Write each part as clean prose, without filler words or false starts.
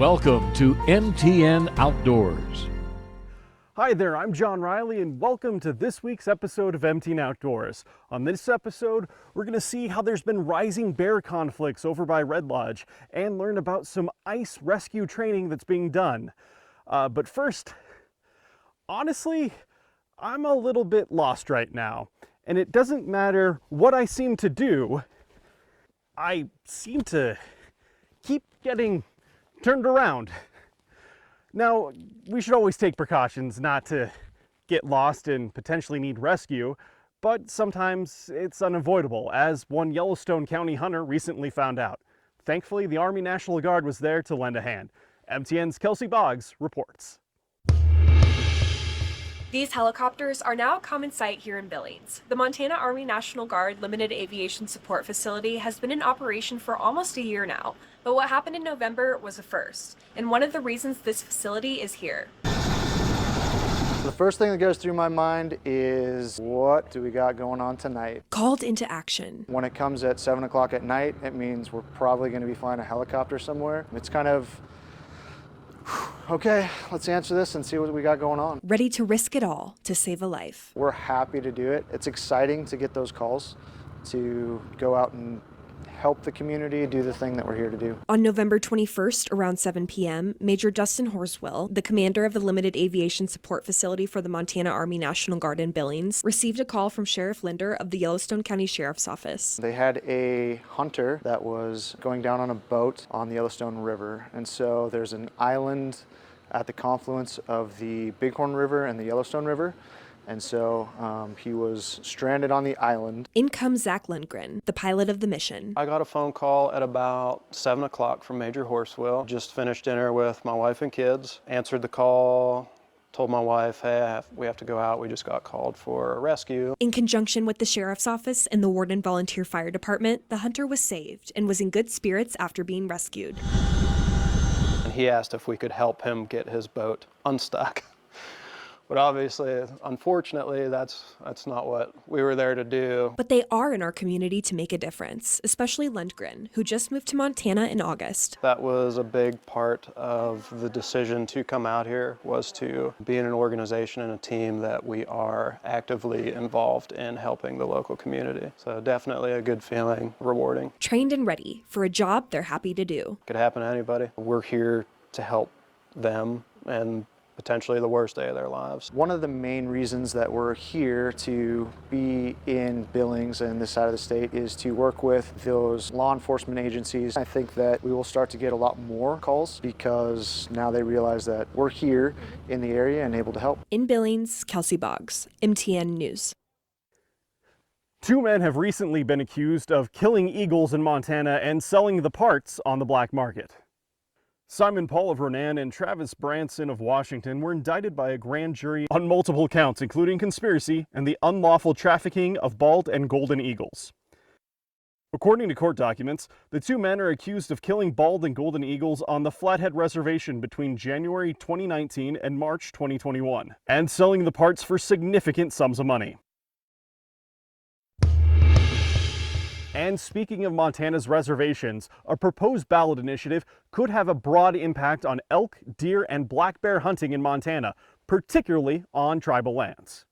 Welcome to MTN Outdoors. Hi there, I'm John Riley and welcome to this week's episode of MTN Outdoors. On this episode, we're going to see how there's been rising bear conflicts over by Red Lodge and learn about some ice rescue training that's being done. But first, honestly, I'm a little bit lost right now. And it doesn't matter what I seem to do, I seem to keep getting turned around. Now, we should always take precautions not to get lost and potentially need rescue, but sometimes it's unavoidable, as one Yellowstone County hunter recently found out. Thankfully, the Army National Guard was there to lend a hand. MTN's Kelsey Boggs reports. These helicopters are now a common sight here in Billings. The Montana Army National Guard Limited Aviation Support Facility has been in operation for almost a year now, but what happened in November was a first, and one of the reasons this facility is here. The first thing that goes through my mind is, what do we got going on tonight? Called into action. When it comes at 7 o'clock at night, it means we're probably going to be flying a helicopter somewhere. It's kind of, okay, let's answer this and see what we got going on. Ready to risk it all to save a life. We're happy to do it. It's exciting to get those calls, to go out and help the community do the thing that we're here to do. On November 21st, around 7 p.m., Major Dustin Horswell, the commander of the Limited Aviation Support Facility for the Montana Army National Guard in Billings, received a call from Sheriff Linder of the Yellowstone County Sheriff's Office. They had a hunter that was going down on a boat on the Yellowstone River, and so there's an island at the confluence of the Bighorn River and the Yellowstone River. And so he was stranded on the island. In comes Zach Lundgren, the pilot of the mission. I got a phone call at about 7 o'clock from Major Horswell. Just finished dinner with my wife and kids. Answered the call, told my wife, hey, we have to go out. We just got called for a rescue. In conjunction with the Sheriff's Office and the Warden Volunteer Fire Department, the hunter was saved and was in good spirits after being rescued. And he asked if we could help him get his boat unstuck. But obviously, unfortunately, that's not what we were there to do. But they are in our community to make a difference, especially Lundgren, who just moved to Montana in August. That was a big part of the decision to come out here, was to be in an organization and a team that we are actively involved in helping the local community. So definitely a good feeling, rewarding. Trained and ready for a job they're happy to do. Could happen to anybody. We're here to help them and potentially the worst day of their lives. One of the main reasons that we're here to be in Billings and this side of the state is to work with those law enforcement agencies. I think that we will start to get a lot more calls because now they realize that we're here in the area and able to help. In Billings, Kelsey Boggs, MTN News. Two men have recently been accused of killing eagles in Montana and selling the parts on the black market. Simon Paul of Ronan and Travis Branson of Washington were indicted by a grand jury on multiple counts, including conspiracy and the unlawful trafficking of bald and golden eagles. According to court documents, the two men are accused of killing bald and golden eagles on the Flathead Reservation between January 2019 and March 2021, and selling the parts for significant sums of money. And speaking of Montana's reservations, a proposed ballot initiative could have a broad impact on elk, deer, and black bear hunting in Montana, particularly on tribal lands.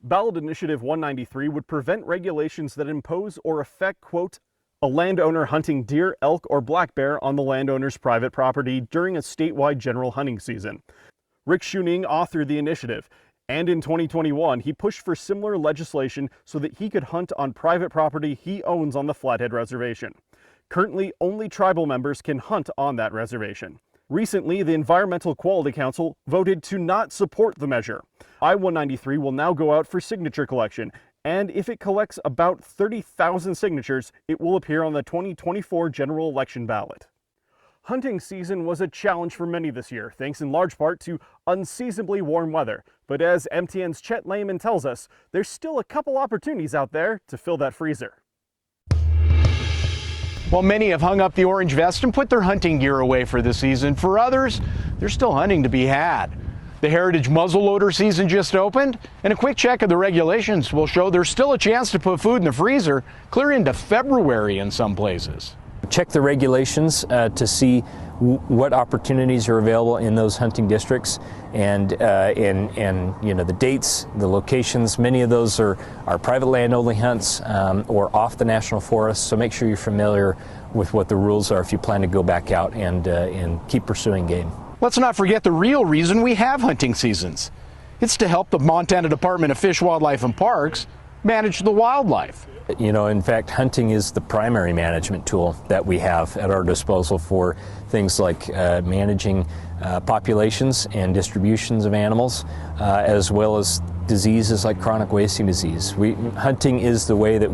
Ballot Initiative 193 would prevent regulations that impose or affect, quote, a landowner hunting deer, elk, or black bear on the landowner's private property during a statewide general hunting season. Rick Schuning authored the initiative. And in 2021, he pushed for similar legislation so that he could hunt on private property he owns on the Flathead Reservation. Currently, only tribal members can hunt on that reservation. Recently, the Environmental Quality Council voted to not support the measure. I-193 will now go out for signature collection, and if it collects about 30,000 signatures, it will appear on the 2024 general election ballot. Hunting season was a challenge for many this year, thanks in large part to unseasonably warm weather. But as MTN's Chet Lehman tells us, there's still a couple opportunities out there to fill that freezer. While many have hung up the orange vest and put their hunting gear away for the season, for others, there's still hunting to be had. The Heritage muzzleloader season just opened, and a quick check of the regulations will show there's still a chance to put food in the freezer clear into February in some places. Check the regulations to see what opportunities are available in those hunting districts, and you know, the dates, the locations. Many of those are private land only hunts or off the national forest. So make sure you're familiar with what the rules are if you plan to go back out and keep pursuing game. Let's not forget the real reason we have hunting seasons. It's to help the Montana Department of Fish, Wildlife and Parks manage the wildlife. You know, in fact, hunting is the primary management tool that we have at our disposal for things like managing populations and distributions of animals, as well as diseases like chronic wasting disease. Hunting is the way that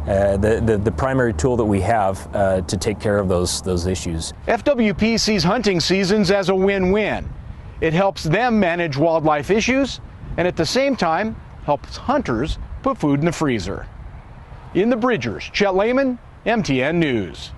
the primary tool that we have to take care of those issues. FWP sees hunting seasons as a win-win. It helps them manage wildlife issues, and at the same time helps hunters put food in the freezer. In the Bridgers, Chet Lehman, MTN News.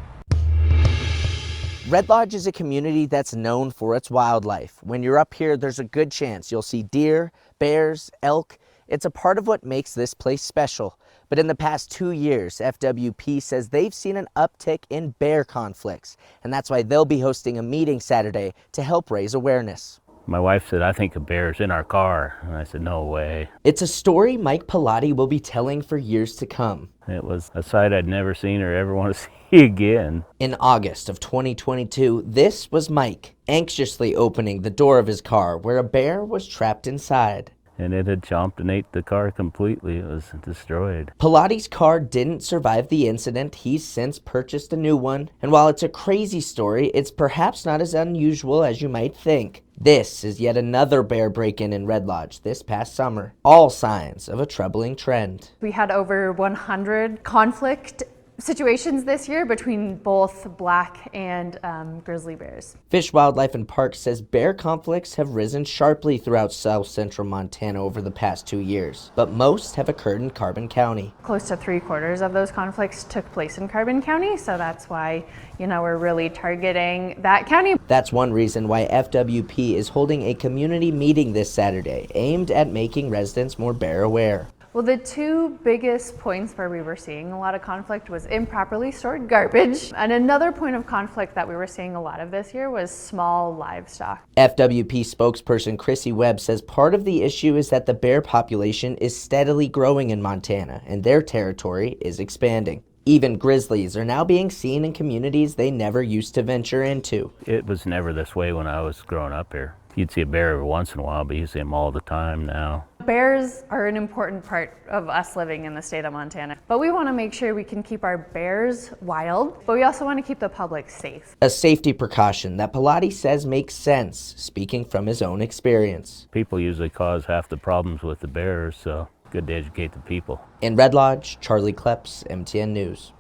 Red Lodge is a community that's known for its wildlife. When you're up here, there's a good chance you'll see deer, bears, elk. It's a part of what makes this place special. But in the past 2 years, FWP says they've seen an uptick in bear conflicts, and that's why they'll be hosting a meeting Saturday to help raise awareness. My wife said, "I think a bear's in our car." And I said, "No way." It's a story Mike Pilati will be telling for years to come. It was a sight I'd never seen or ever want to see again. In August of 2022, this was Mike, anxiously opening the door of his car where a bear was trapped inside. And it had chomped and ate the car completely. It was destroyed. Pilati's car didn't survive the incident. He's since purchased a new one. And while it's a crazy story, it's perhaps not as unusual as you might think. This is yet another bear break-in in Red Lodge this past summer. All signs of a troubling trend. We had over 100 conflict situations this year between both black and grizzly bears. Fish, Wildlife and Parks says bear conflicts have risen sharply throughout south central Montana over the past 2 years, but most have occurred in Carbon County. Close to 3/4 of those conflicts took place in Carbon County, so that's why, you know, we're really targeting that county. That's one reason why FWP is holding a community meeting this Saturday aimed at making residents more bear aware. Well, the two biggest points where we were seeing a lot of conflict was improperly stored garbage. And another point of conflict that we were seeing a lot of this year was small livestock. FWP spokesperson Chrissy Webb says part of the issue is that the bear population is steadily growing in Montana and their territory is expanding. Even grizzlies are now being seen in communities they never used to venture into. It was never this way when I was growing up here. You'd see a bear every once in a while, but you see them all the time now. Bears are an important part of us living in the state of Montana, but we want to make sure we can keep our bears wild, but we also want to keep the public safe. A safety precaution that Pilati says makes sense, speaking from his own experience. People usually cause half the problems with the bears, so good to educate the people. In Red Lodge, Charlie Kleps, MTN News.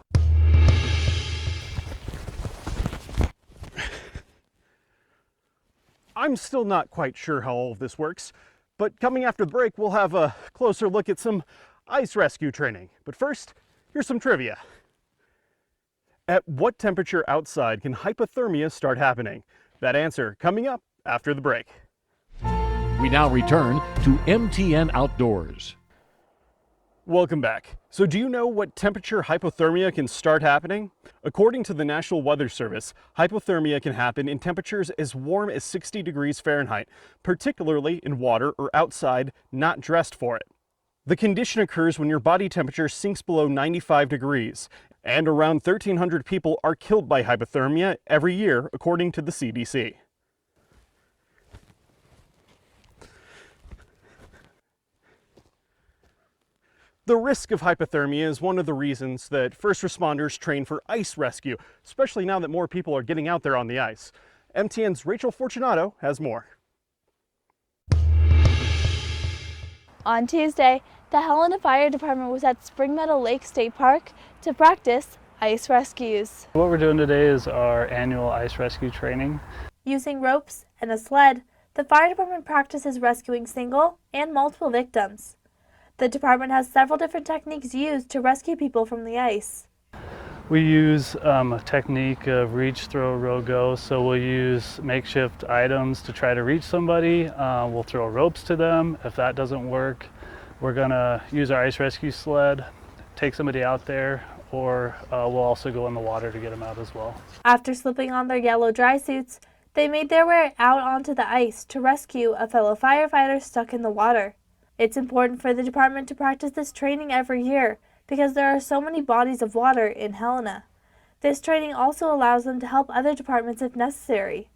I'm still not quite sure how all of this works, but coming after the break, we'll have a closer look at some ice rescue training. But first, here's some trivia. At what temperature outside can hypothermia start happening? That answer coming up after the break. We now return to MTN Outdoors. Welcome back. So do you know what temperature hypothermia can start happening? According to the National Weather Service, hypothermia can happen in temperatures as warm as 60 degrees Fahrenheit, particularly in water or outside, not dressed for it. The condition occurs when your body temperature sinks below 95 degrees, and around 1,300 people are killed by hypothermia every year, according to the CDC. The risk of hypothermia is one of the reasons that first responders train for ice rescue, especially now that more people are getting out there on the ice. MTN's Rachel Fortunato has more. On Tuesday, the Helena Fire Department was at Spring Meadow Lake State Park to practice ice rescues. What we're doing today is our annual ice rescue training. Using ropes and a sled, the fire department practices rescuing single and multiple victims. The department has several different techniques used to rescue people from the ice. We use a technique of reach, throw, row, go. So we'll use makeshift items to try to reach somebody. We'll throw ropes to them. If that doesn't work, we're gonna use our ice rescue sled, take somebody out there or we'll also go in the water to get them out as well. After slipping on their yellow dry suits, they made their way out onto the ice to rescue a fellow firefighter stuck in the water. It's important for the department to practice this training every year because there are so many bodies of water in Helena. This training also allows them to help other departments if necessary.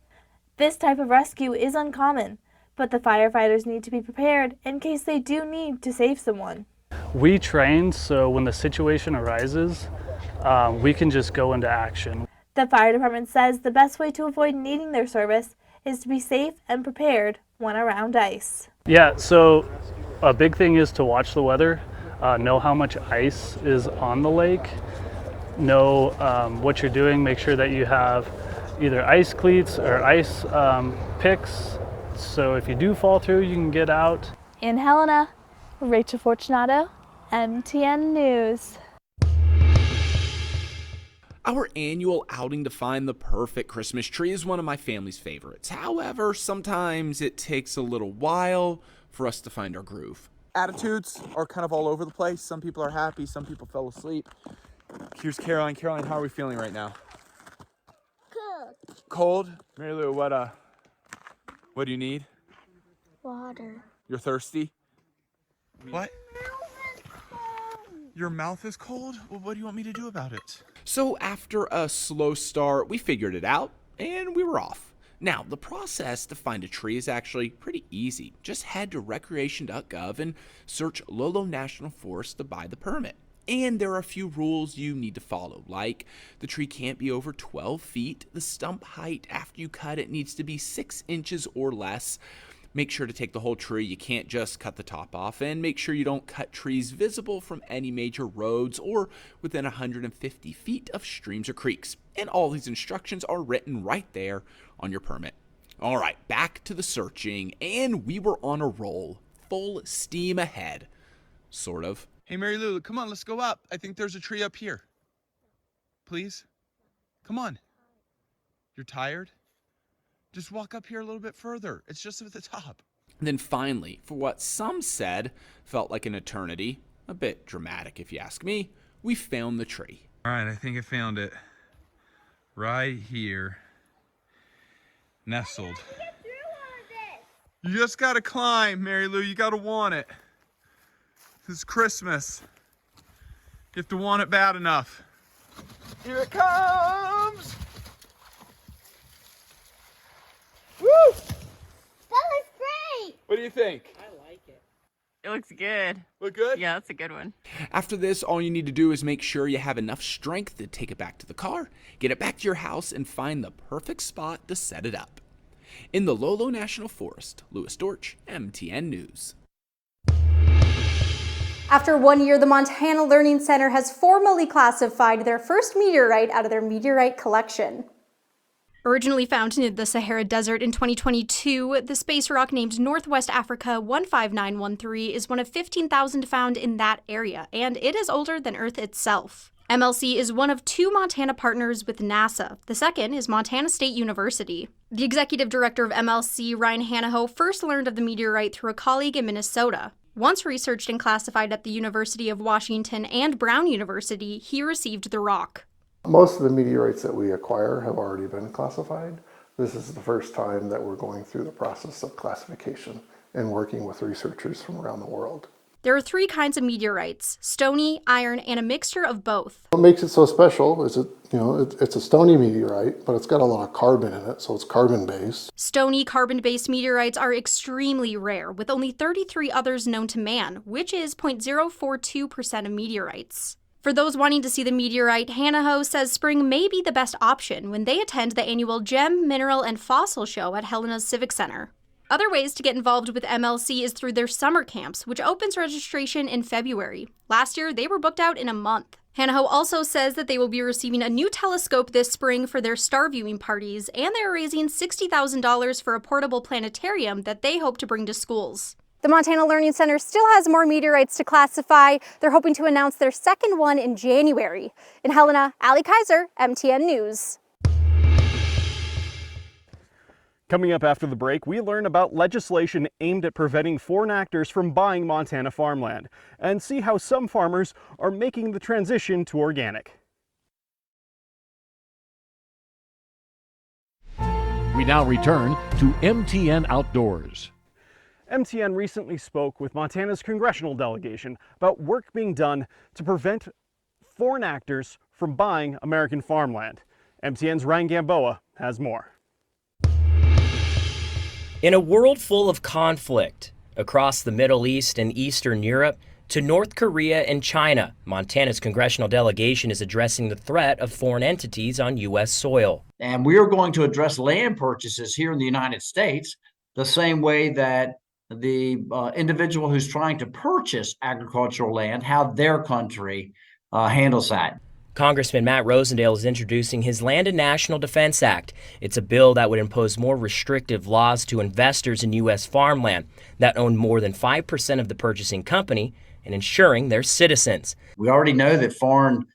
This type of rescue is uncommon, but the firefighters need to be prepared in case they do need to save someone. We train so when the situation arises, we can just go into action. The fire department says the best way to avoid needing their service is to be safe and prepared when around ice. Yeah, so a big thing is to watch the weather, know how much ice is on the lake, know what you're doing, make sure that you have either ice cleats or ice picks, so if you do fall through, you can get out. In Helena, Rachel Fortunato, MTN News. Our annual outing to find the perfect Christmas tree is one of my family's favorites. However, sometimes it takes a little while for us to find our groove. Attitudes are kind of all over the place. Some people are happy, some people fell asleep. Here's Caroline. Caroline, how are we feeling right now? Cold. Cold? Mary Lou, what do you need? Water. You're thirsty? What? Your mouth is cold? Well, what do you want me to do about it? So after a slow start, we figured it out and we were off. Now, the process to find a tree is actually pretty easy. Just head to recreation.gov and search Lolo National Forest to buy the permit. And there are a few rules you need to follow, like the tree can't be over 12 feet, the stump height after you cut it needs to be 6 inches or less. Make sure to take the whole tree, you can't just cut the top off, and make sure you don't cut trees visible from any major roads or within 150 feet of streams or creeks. And all these instructions are written right there on your permit. All right, back to the searching, and we were on a roll, full steam ahead, sort of. Hey, Mary Lou, come on, let's go up. I think there's a tree up here. Please? Come on. You're tired? Just walk up here a little bit further. It's just at the top. Then finally, for what some said felt like an eternity, a bit dramatic if you ask me, we found the tree. All right, I think I found it. Right here. Nestled. You just gotta climb, Mary Lou. You gotta want it. It's Christmas. You have to want it bad enough. Here it comes! Woo! That looks great! What do you think? It looks good. Look good? Yeah, that's a good one. After this, all you need to do is make sure you have enough strength to take it back to the car, get it back to your house, and find the perfect spot to set it up. In the Lolo National Forest, Louis Dortch, MTN News. After 1 year, the Montana Learning Center has formally classified their first meteorite out of their meteorite collection. Originally found in the Sahara Desert in 2022, the space rock named Northwest Africa 15913 is one of 15,000 found in that area, and it is older than Earth itself. MLC is one of 2 Montana partners with NASA. The second is Montana State University. The executive director of MLC, Ryan Hanaho, first learned of the meteorite through a colleague in Minnesota. Once researched and classified at the University of Washington and Brown University, he received the rock. Most of the meteorites that we acquire have already been classified. This is the first time that we're going through the process of classification and working with researchers from around the world. There are 3 kinds of meteorites: stony, iron, and a mixture of both. What makes it so special is it's a stony meteorite, but it's got a lot of carbon in it, so it's carbon-based. Stony carbon-based meteorites are extremely rare, with only 33 others known to man, which is 0.042% of meteorites. For those wanting to see the meteorite, Hanaho says spring may be the best option when they attend the annual Gem, Mineral, and Fossil Show at Helena's Civic Center. Other ways to get involved with MLC is through their summer camps, which opens registration in February. Last year, they were booked out in a month. Hanaho also says that they will be receiving a new telescope this spring for their star viewing parties, and they're raising $60,000 for a portable planetarium that they hope to bring to schools. The Montana Learning Center still has more meteorites to classify. They're hoping to announce their second one in January. In Helena, Allie Kaiser, MTN News. Coming up after the break, we learn about legislation aimed at preventing foreign actors from buying Montana farmland and see how some farmers are making the transition to organic. We now return to MTN Outdoors. MTN recently spoke with Montana's congressional delegation about work being done to prevent foreign actors from buying American farmland. MTN's Ryan Gamboa has more. In a world full of conflict, across the Middle East and Eastern Europe to North Korea and China, Montana's congressional delegation is addressing the threat of foreign entities on U.S. soil. And we are going to address land purchases here in the United States the same way that the individual who's trying to purchase agricultural land, how their country handles that. Congressman Matt Rosendale is introducing his Land and National Defense Act. It's a bill that would impose more restrictive laws to investors in U.S. farmland that own more than 5% of the purchasing company and ensuring they're citizens. We already know that foreign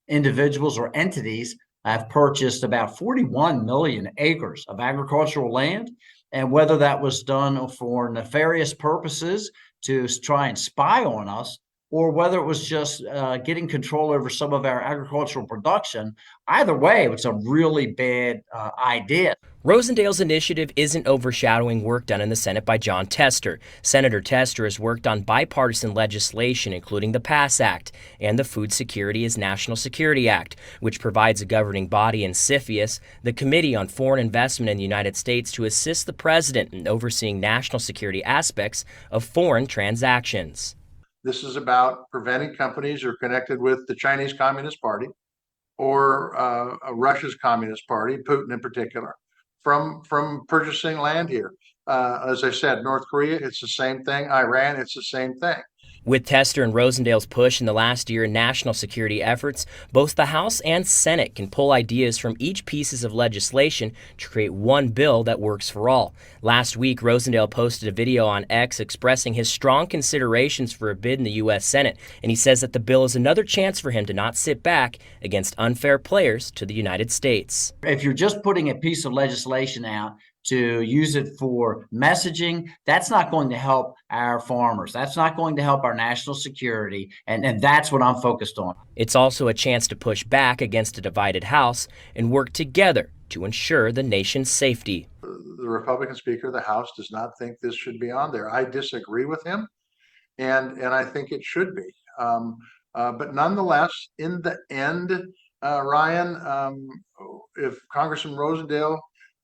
individuals or entities have purchased about 41 million acres of agricultural land, and whether that was done for nefarious purposes to try and spy on us, or whether it was just getting control over some of our agricultural production, either way, it's a really bad idea. Rosendale's initiative isn't overshadowing work done in the Senate by John Tester. Senator Tester has worked on bipartisan legislation, including the PASS Act and the Food Security as National Security Act, which provides a governing body in CFIUS, the Committee on Foreign Investment in the United States, to assist the president in overseeing national security aspects of foreign transactions. This is about preventing companies who are connected with the Chinese Communist Party or Russia's Communist Party, Putin in particular, from purchasing land here. As I said, North Korea, it's the same thing. Iran, it's the same thing. With Tester and Rosendale's push in the last year in national security efforts, both the House and Senate can pull ideas from each pieces of legislation to create one bill that works for all. Last week, Rosendale posted a video on X expressing his strong considerations for a bid in the U.S. Senate, and he says that the bill is another chance for him to not sit back against unfair players to the United States. If you're just putting a piece of legislation out to use it for messaging, that's not going to help our farmers. That's not going to help our national security, and that's what I'm focused on. It's also a chance to push back against a divided House and work together to ensure the nation's safety. The Republican Speaker of the House does not think this should be on there. I disagree with him, and I think it should be. But nonetheless, in the end, Ryan, if Congressman Rosendale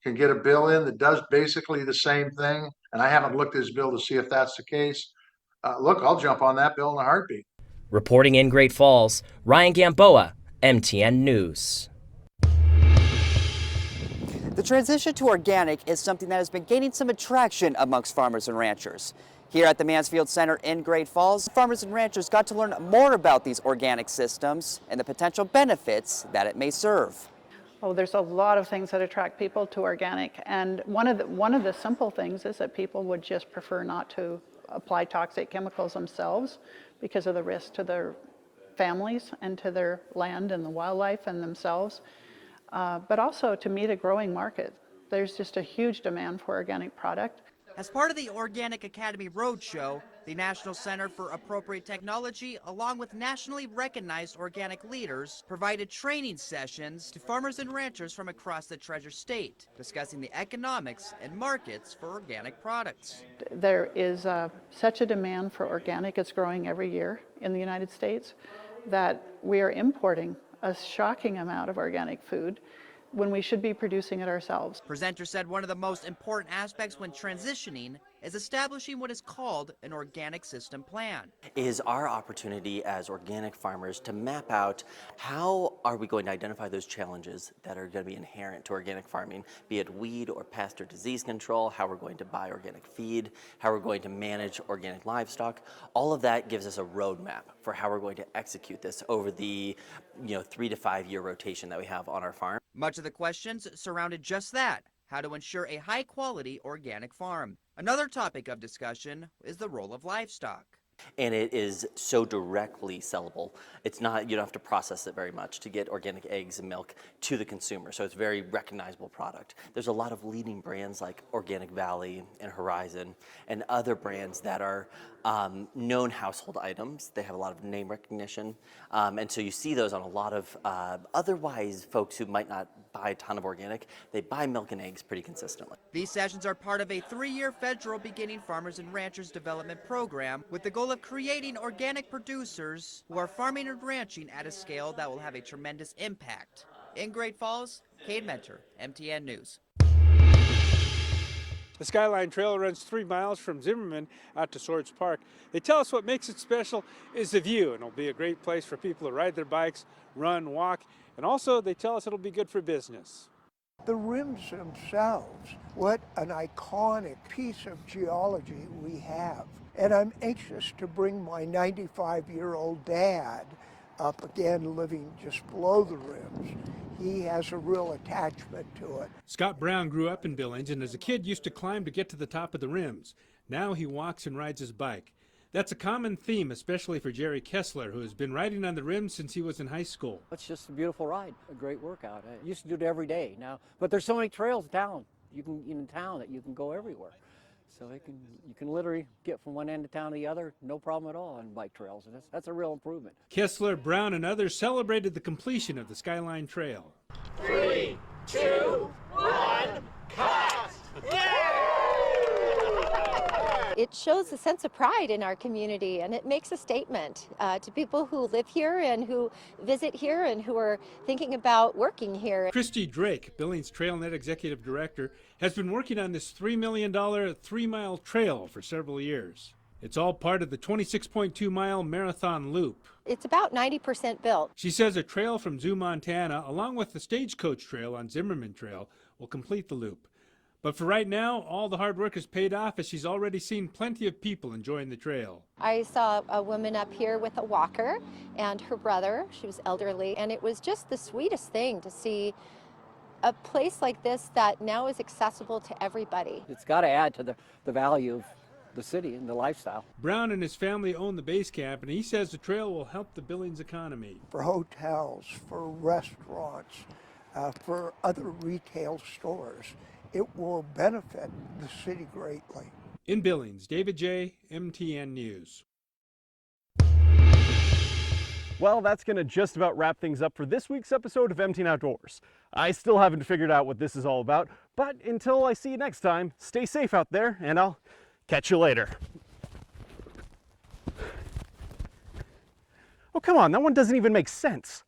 can get a bill in that does basically the same thing, and I haven't looked at his bill to see if that's the case, look, I'll jump on that bill in a heartbeat. Reporting in Great Falls, Ryan Gamboa, MTN News. The transition to organic is something that has been gaining some attraction amongst farmers and ranchers. Here at the Mansfield Center in Great Falls, farmers and ranchers got to learn more about these organic systems and the potential benefits that it may serve. Oh, there's a lot of things that attract people to organic, and one of the simple things is that people would just prefer not to apply toxic chemicals themselves because of the risk to their families and to their land and the wildlife and themselves, but also to meet a growing market. There's just a huge demand for organic product. As part of the Organic Academy Roadshow, the National Center for Appropriate Technology, along with nationally recognized organic leaders, provided training sessions to farmers and ranchers from across the Treasure State, discussing the economics and markets for organic products. There is such a demand for organic, it's growing every year in the United States, that we are importing a shocking amount of organic food when we should be producing it ourselves. Presenter said one of the most important aspects when transitioning is establishing what is called an organic system plan. Is our opportunity as organic farmers to map out how are we going to identify those challenges that are going to be inherent to organic farming, be it weed or pest or disease control, how we're going to buy organic feed, how we're going to manage organic livestock. All of that gives us a roadmap for how we're going to execute this over the 3 to 5 year rotation that we have on our farm. Much of the questions surrounded just that, how to ensure a high-quality organic farm. Another topic of discussion is the role of livestock. And it is so directly sellable. It's not, you don't have to process it very much to get organic eggs and milk to the consumer. So it's a very recognizable product. There's a lot of leading brands like Organic Valley and Horizon and other brands that are known household items. They have a lot of name recognition. And so you see those on a lot of otherwise folks who might not buy a ton of organic, they buy milk and eggs pretty consistently. These sessions are part of a 3-year federal Beginning Farmers and Ranchers Development Program with the goal of creating organic producers who are farming and ranching at a scale that will have a tremendous impact. In Great Falls, Cade Mentor, MTN News. The Skyline Trail runs 3 miles from Zimmerman out to Swords Park. They tell us what makes it special is the view, and it'll be a great place for people to ride their bikes, run, walk, and also they tell us it'll be good for business. The rims themselves, what an iconic piece of geology we have. And I'm anxious to bring my 95-year-old dad up again, living just below the rims. He has a real attachment to it. Scott Brown grew up in Billings and as a kid used to climb to get to the top of the rims. Now he walks and rides his bike. That's a common theme, especially for Jerry Kessler, who has been riding on the rims since he was in high school. It's just a beautiful ride, a great workout. I used to do it every day now, but there's so many trails in town. In town that you can go everywhere. So you can literally get from one end of town to the other, no problem at all on bike trails, and that's a real improvement. Kessler, Brown, and others celebrated the completion of the Skyline Trail. 3, 2, 1, cut! It shows a sense of pride in our community, and it makes a statement to people who live here and who visit here and who are thinking about working here. Christy Drake, Billings TrailNet Executive Director, has been working on this $3 million 3-mile trail for several years. It's all part of the 26.2-mile marathon loop. It's about 90% built. She says a trail from Zoo, Montana, along with the Stagecoach Trail on Zimmerman Trail, will complete the loop. But for right now, all the hard work has paid off as she's already seen plenty of people enjoying the trail. I saw a woman up here with a walker and her brother. She was elderly, and it was just the sweetest thing to see a place like this that now is accessible to everybody. It's got to add to the value of the city and the lifestyle. Brown and his family own the base camp, and he says the trail will help the Billings economy. For hotels, for restaurants, for other retail stores, it will benefit the city greatly. In Billings, David J., MTN News. Well, that's going to just about wrap things up for this week's episode of MTN Outdoors. I still haven't figured out what this is all about, but until I see you next time, stay safe out there, and I'll catch you later. Oh, come on, that one doesn't even make sense.